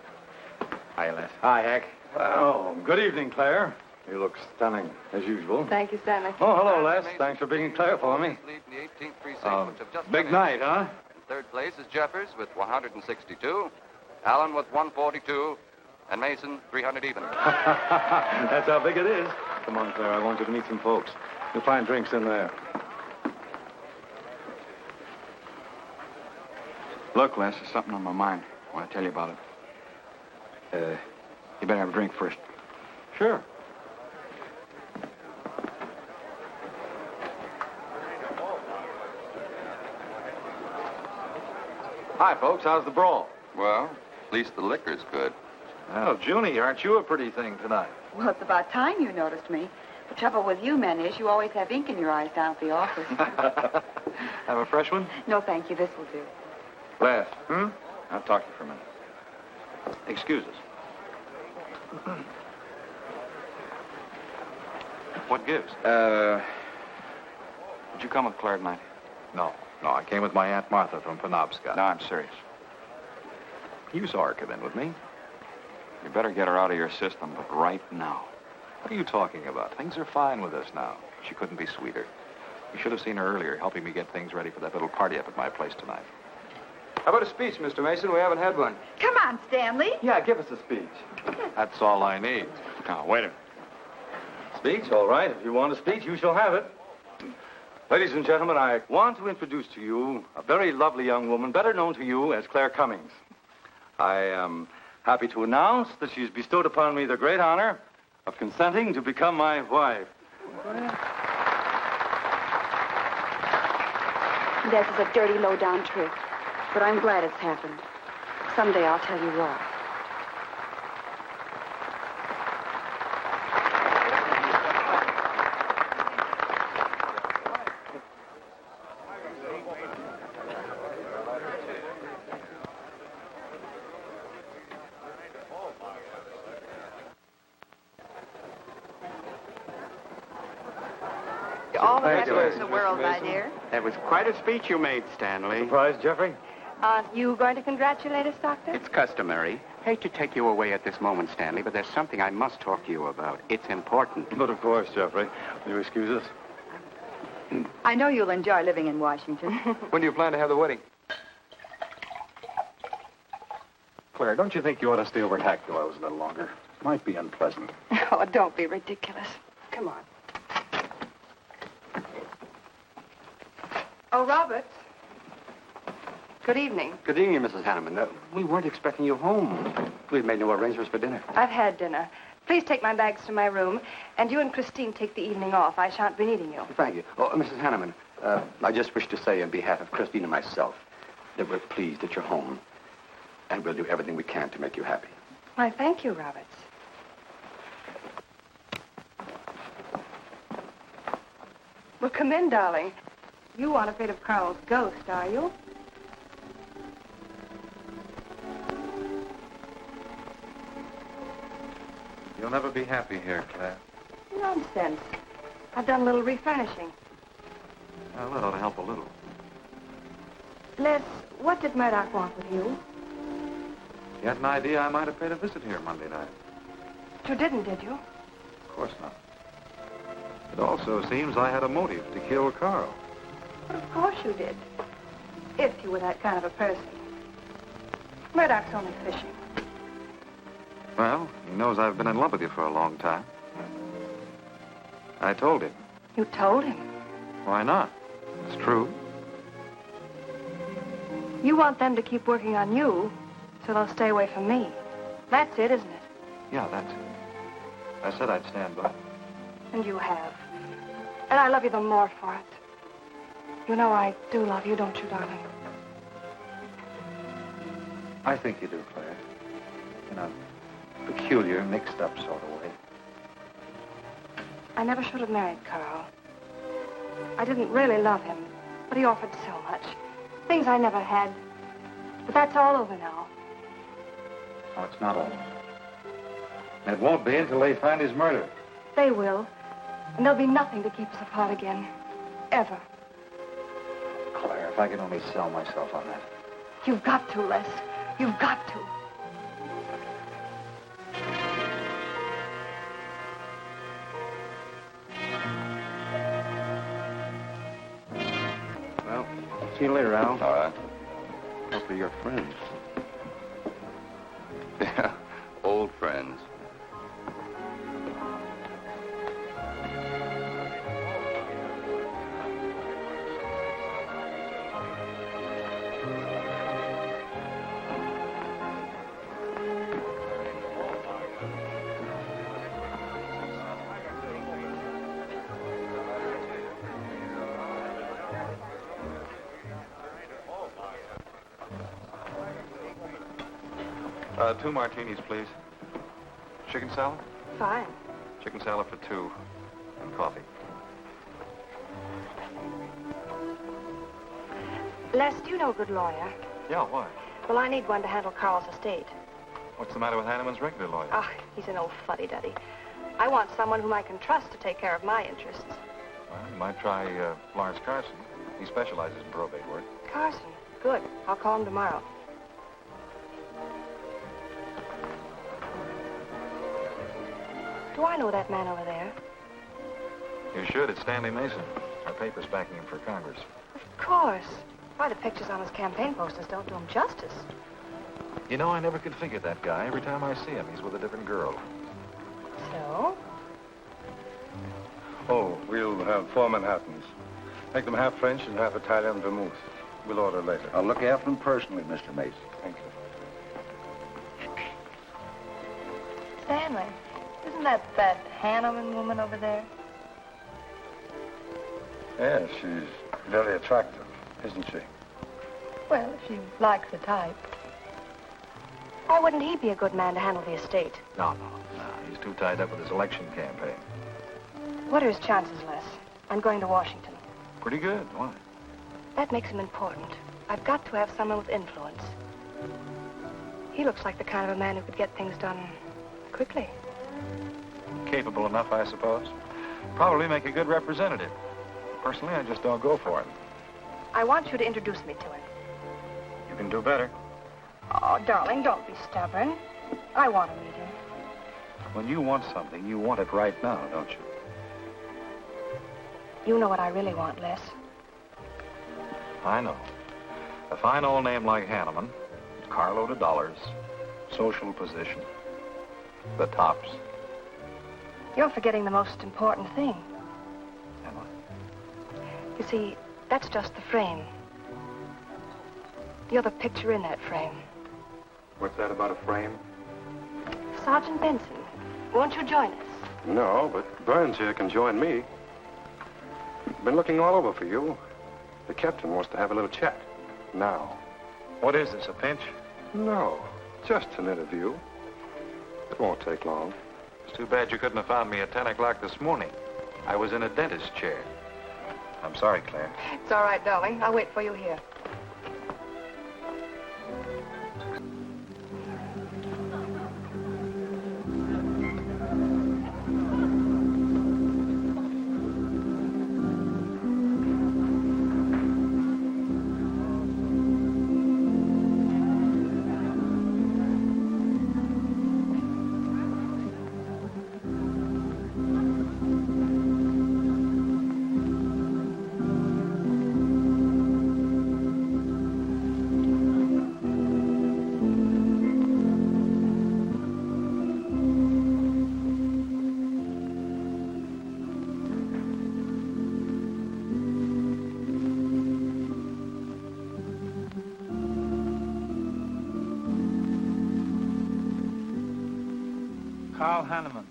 Hi, Les. Hi, Hack. Oh, good evening, Claire. You look stunning, as usual. Thank you, Stanley. Oh, hello, Les. Thanks for being Claire for me. Big night, huh? In third place is Jeffers with 162, Allen with 142, and Mason 300 even. That's how big it is. Come on, Claire. I want you to meet some folks. You'll find drinks in there. Look, Les, there's something on my mind. I want to tell you about it. You better have a drink first. Sure. Hi, folks. How's the brawl? Well, at least the liquor's good. Well, Junie, aren't you a pretty thing tonight? Well, it's about time you noticed me. The trouble with you men is you always have ink in your eyes down at the office. Have a fresh one? No, thank you. This will do. Les. I'll talk to you for a minute. Excuse us. What gives? Did you come with Claire tonight? No, I came with my Aunt Martha from Penobscot. No, I'm serious. You saw her come in with me. You better get her out of your system, but right now. What are you talking about? Things are fine with us now. She couldn't be sweeter. You should have seen her earlier, helping me get things ready for that little party up at my place tonight. How about a speech, Mr. Mason? We haven't had one. Come on, Stanley. Yeah, give us a speech. That's all I need. Now, wait a minute. Speech, all right. If you want a speech, you shall have it. Ladies and gentlemen, I want to introduce to you a very lovely young woman, better known to you as Claire Cummings. I am happy to announce that she's bestowed upon me the great honor of consenting to become my wife. This is a dirty, low-down trick, but I'm glad it's happened. Someday I'll tell you why. All the Thank you, happiness in ladies. the world, my dear. That was quite a speech you made, Stanley. Surprised, Jeffrey? Aren't you going to congratulate us, Doctor? It's customary. Hate to take you away at this moment, Stanley, but there's something I must talk to you about. It's important. But of course, Jeffrey. Will you excuse us? I know you'll enjoy living in Washington. When do you plan to have the wedding? Claire, don't you think you ought to stay over at Hackdale's a little longer? Might be unpleasant. Oh, don't be ridiculous. Come on. Oh, Roberts. Good evening. Good evening, Mrs. Hanneman. We weren't expecting you home. We've made no arrangements for dinner. I've had dinner. Please take my bags to my room, and you and Christine take the evening off. I shan't be needing you. Thank you. Oh, Mrs. Hanneman, I just wish to say on behalf of Christine and myself that we're pleased that you're home, and we'll do everything we can to make you happy. Why, thank you, Roberts. Well, come in, darling. You aren't afraid of Carl's ghost, are you? You'll never be happy here, Claire. Nonsense. I've done a little refurnishing. Well, that ought to help a little. Les, what did Murdoch want with you? You had an idea I might have paid a visit here Monday night. You didn't, did you? Of course not. It also seems I had a motive to kill Carl. But of course you did. If you were that kind of a person. Murdoch's only fishing. Well, he knows I've been in love with you for a long time. I told him. You told him? Why not? It's true. You want them to keep working on you, so they'll stay away from me. That's it, isn't it? Yeah, that's it. I said I'd stand by. And you have. And I love you the more for it. You know I do love you, don't you, darling? I think you do, Claire. In a peculiar, mixed-up sort of way. I never should have married Carl. I didn't really love him, but he offered so much. Things I never had. But that's all over now. Oh, it's not all. And it won't be until they find his murder. They will. And there'll be nothing to keep us apart again. Ever. Claire, if I could only sell myself on that. You've got to, Les. You've got to. Well, see you later, Al. All right. Hopefully you're friends. Yeah, old friends. Two martinis, please. Chicken salad? Fine. Chicken salad for two. And coffee. Les, do you know a good lawyer? Yeah, why? Well, I need one to handle Carl's estate. What's the matter with Hanneman's regular lawyer? Ah, he's an old fuddy-duddy. I want someone whom I can trust to take care of my interests. Well, you might try Lawrence Carson. He specializes in probate work. Carson? Good. I'll call him tomorrow. Do I know that man over there? You should. It's Stanley Mason. Our paper's backing him for Congress. Of course. Why, the pictures on his campaign posters don't do him justice. You know, I never could figure that guy. Every time I see him, he's with a different girl. So? Oh, we'll have 4 Manhattans. Make them half French and half Italian vermouth. We'll order later. I'll look after them personally, Mr. Mason. Thank you. Stanley, isn't that Hanneman woman over there? Yeah, she's very attractive, isn't she? Well, if she likes the type. Why wouldn't he be a good man to handle the estate? No. He's too tied up with his election campaign. What are his chances, Les? I'm going to Washington. Pretty good. Why? That makes him important. I've got to have someone with influence. He looks like the kind of a man who could get things done quickly. Capable enough, I suppose. Probably make a good representative. Personally, I just don't go for him. I want you to introduce me to him. You can do better. Oh, darling, don't be stubborn. I want to meet him. When you want something, you want it right now, don't you? You know what I really want, Les. I know. A fine old name like Hanneman, carload of dollars, social position, the tops. You're forgetting the most important thing. Am I? You see, that's just the frame. You're the picture in that frame. What's that about a frame? Sergeant Benson. Won't you join us? No, but Burns here can join me. Been looking all over for you. The captain wants to have a little chat. Now. What is this, a pinch? No, just an interview. It won't take long. It's too bad you couldn't have found me at 10 o'clock this morning. I was in a dentist's chair. I'm sorry, Claire. It's all right, darling. I'll wait for you here. Carl Hanneman,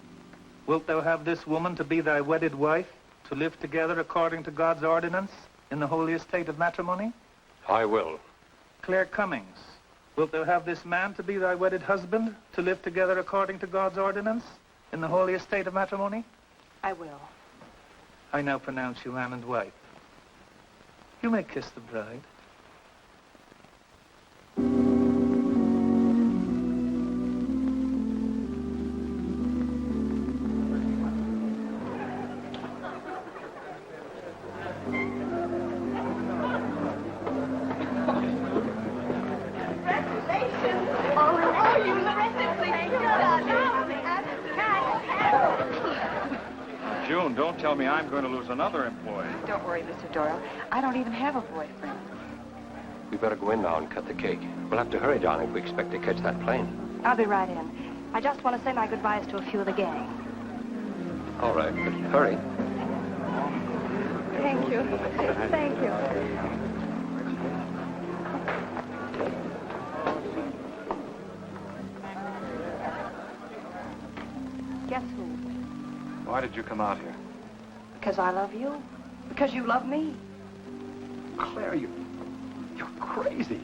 wilt thou have this woman to be thy wedded wife, to live together according to God's ordinance in the holy estate of matrimony? I will. Claire Cummings, wilt thou have this man to be thy wedded husband, to live together according to God's ordinance in the holy estate of matrimony? I will. I now pronounce you man and wife. You may kiss the bride. June, don't tell me I'm going to lose another employee. Don't worry, Mr. Doyle. I don't even have a boyfriend. We better go in now and cut the cake. We'll have to hurry, darling, if we expect to catch that plane. I'll be right in. I just want to say my goodbyes to a few of the gang. All right, but hurry. Thank you. Thank you. Guess who? Why did you come out here? Because I love you. Because you love me. Claire, you're crazy.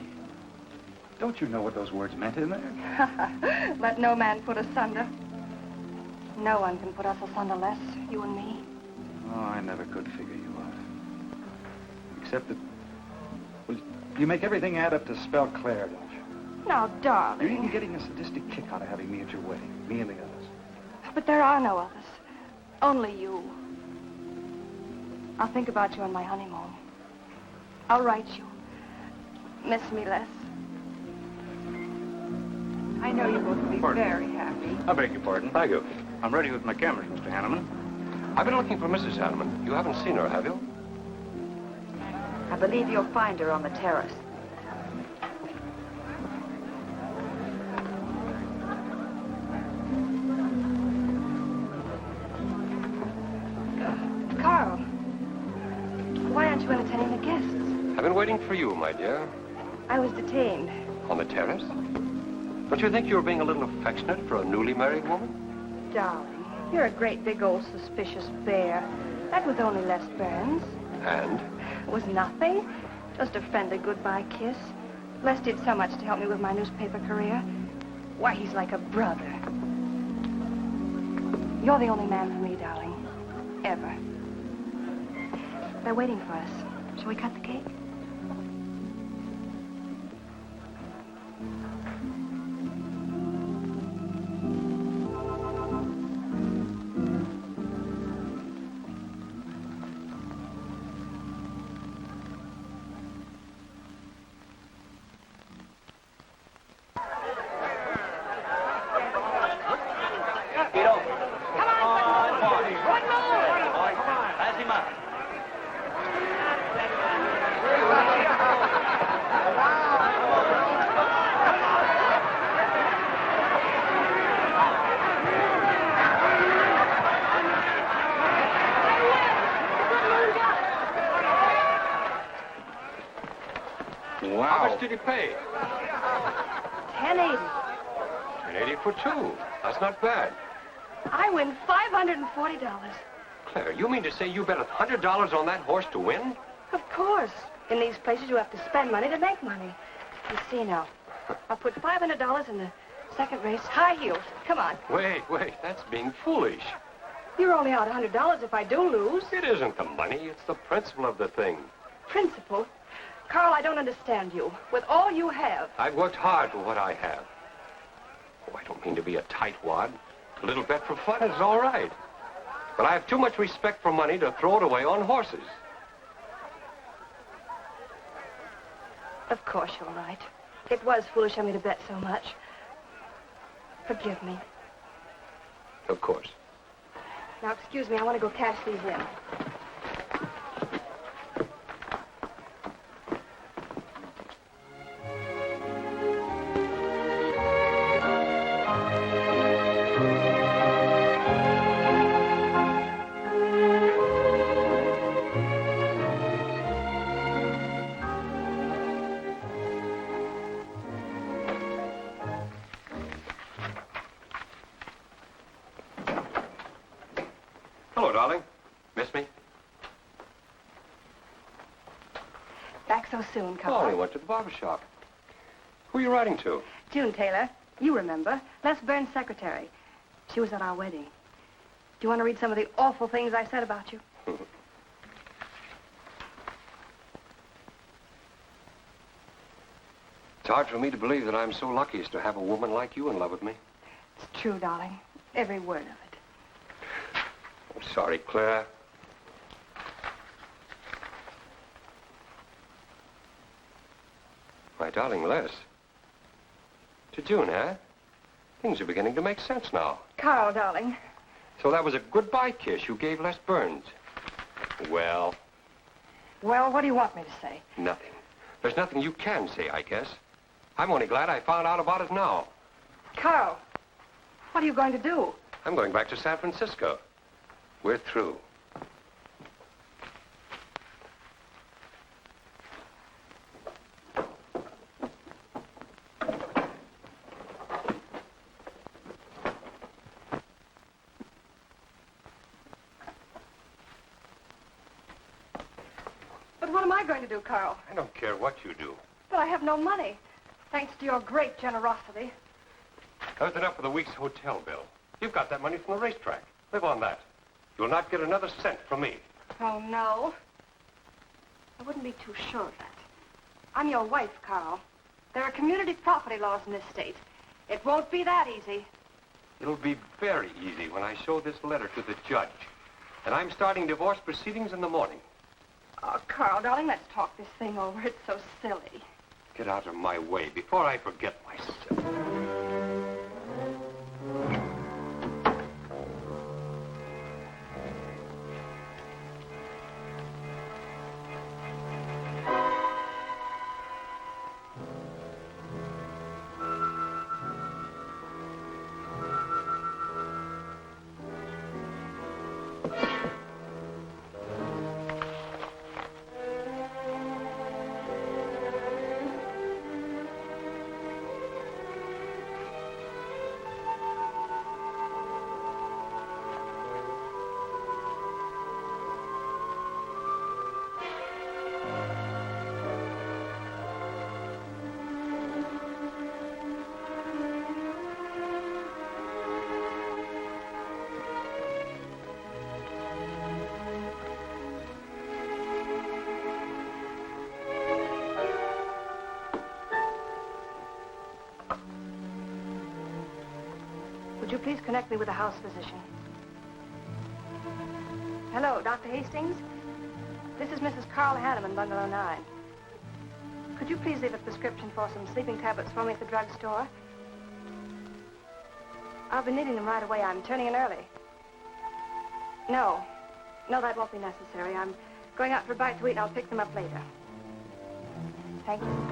Don't you know what those words meant in there? Let no man put asunder. No one can put us asunder less, you and me. Oh, I never could figure you out. Except that, well, you make everything add up to spell Claire, don't you? Now, darling. You're even getting a sadistic kick out of having me at your wedding, me and the others. But there are no others. Only you. I'll think about you on my honeymoon. I'll write you. Miss me less. I know you both will be very happy. I beg your pardon. Thank you. I'm ready with my cameras, Mr. Hanneman. I've been looking for Mrs. Hanneman. You haven't seen her, have you? I believe you'll find her on the terrace. Carl, why aren't you entertaining the guests? I've been waiting for you, my dear. I was detained. On the terrace? Don't you think you were being a little affectionate for a newly married woman? Darling, you're a great big old suspicious bear. That was only Les Burns. And? It was nothing. Just a friendly goodbye kiss. Les did so much to help me with my newspaper career. Why, he's like a brother. You're the only man for me, darling. Ever. They're waiting for us. Shall we cut the cake? How much did he pay? $10.80. $10.80 for two. That's not bad. I win $540. Claire, you mean to say you bet $100 on that horse to win? Of course. In these places, you have to spend money to make money. You see now, I'll put $500 in the second race, high heels. Come on. Wait, that's being foolish. You're only out $100 if I do lose. It isn't the money, it's the principle of the thing. Principle? Carl, I don't understand you. With all you have. I've worked hard for what I have. Oh, I don't mean to be a tightwad. A little bet for fun is all right. But I have too much respect for money to throw it away on horses. Of course you're right. It was foolish of me to bet so much. Forgive me. Of course. Now, excuse me, I want to go cash these in. Hello, darling. Miss me? Back so soon, Carl. Oh, we went to the barber shop. Who are you writing to? June Taylor. You remember. Les Burns' secretary. She was at our wedding. Do you want to read some of the awful things I said about you? It's hard for me to believe that I'm so lucky as to have a woman like you in love with me. It's true, darling. Every word of it. I'm sorry, Claire. My darling Les. To June, huh? Things are beginning to make sense now. Carl, darling. So that was a goodbye kiss you gave Les Burns. Well, Well, what do you want me to say? nothing. There's nothing you can say, I guess. I'm only glad I found out about it now. Carl, what are you going to do? I'm going back to San Francisco. We're through. But what am I going to do, Carl? I don't care what you do. But I have no money. Thanks to your great generosity. That was enough for the week's hotel bill. You've got that money from the racetrack. Live on that. You'll not get another cent from me. Oh, no. I wouldn't be too sure of that. I'm your wife, Carl. There are community property laws in this state. It won't be that easy. It'll be very easy when I show this letter to the judge. And I'm starting divorce proceedings in the morning. Oh, Carl, darling, let's talk this thing over. It's so silly. Get out of my way before I forget myself. Would you please connect me with a house physician? Hello, Dr. Hastings? This is Mrs. Carl Hanneman, Bungalow 9. Could you please leave a prescription for some sleeping tablets for me at the drugstore? I'll be needing them right away. I'm turning in early. No, that won't be necessary. I'm going out for a bite to eat, and I'll pick them up later. Thank you.